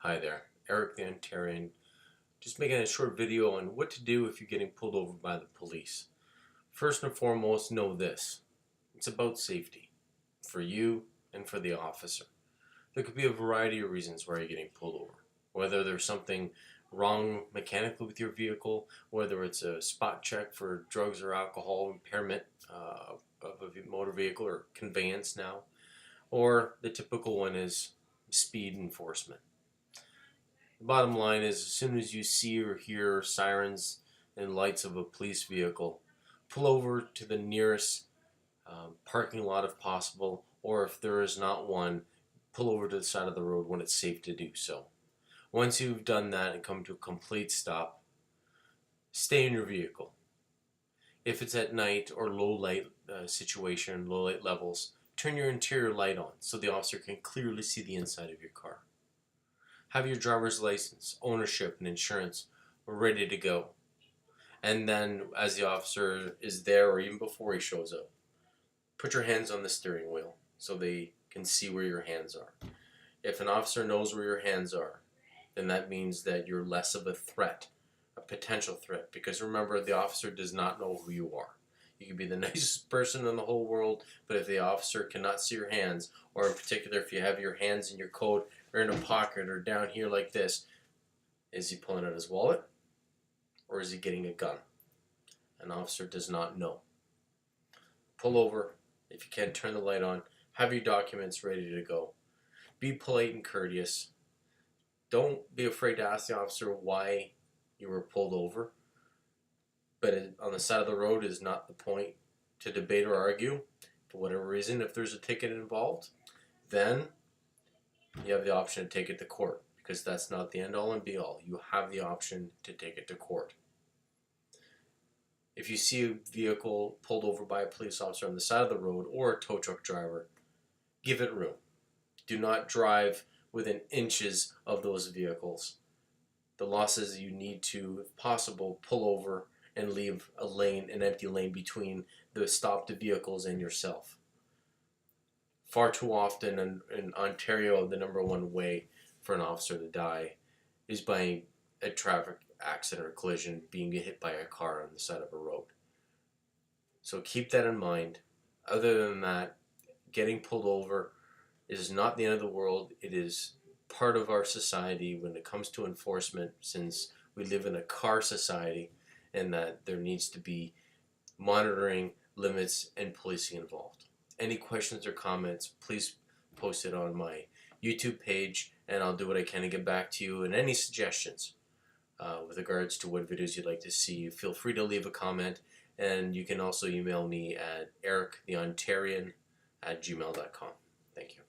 Hi there, Eric the Ontarian, just making a short video on what to do if you're getting pulled over by the police. First and foremost, know this. It's about safety, for you and for the officer. There could be a variety of reasons why you're getting pulled over. Whether there's something wrong mechanically with your vehicle, whether it's a spot check for drugs or alcohol impairment of a motor vehicle or conveyance now, or the typical one is speed enforcement. The bottom line is, as soon as you see or hear sirens and lights of a police vehicle, pull over to the nearest parking lot if possible, or if there is not one, pull over to the side of the road when it's safe to do so. Once you've done that and come to a complete stop, stay in your vehicle. If it's at night or low light situation, low light levels, turn your interior light on so the officer can clearly see the inside of your car. Have your driver's license, ownership, and insurance ready to go. And then, as the officer is there or even before he shows up, put your hands on the steering wheel so they can see where your hands are. If an officer knows where your hands are, then that means that you're less of a threat, a potential threat. Because remember, the officer does not know who you are. You can be the nicest person in the whole world, but if the officer cannot see your hands, or in particular if you have your hands in your coat or in a pocket or down here like this, is he pulling out his wallet or is he getting a gun? An officer does not know. Pull over. If you can't turn the light on, have your documents ready to go. Be polite and courteous. Don't be afraid to ask the officer why you were pulled over. But on the side of the road is not the point to debate or argue. For whatever reason, if there's a ticket involved, then you have the option to take it to court, because that's not the end all and be all. You have the option to take it to court. If you see a vehicle pulled over by a police officer on the side of the road or a tow truck driver, give it room. Do not drive within inches of those vehicles. The law says you need to, if possible, pull over and leave a lane, an empty lane between the stopped vehicles and yourself. Far too often in Ontario, the number one way for an officer to die is by a traffic accident or collision, being hit by a car on the side of a road. So keep that in mind. Other than that, getting pulled over is not the end of the world. It is part of our society when it comes to enforcement, since we live in a car society, and that there needs to be monitoring, limits, and policing involved. Any questions or comments, please post it on my YouTube page, and I'll do what I can to get back to you. And any suggestions with regards to what videos you'd like to see, feel free to leave a comment, and you can also email me at erictheontarian@gmail.com. Thank you.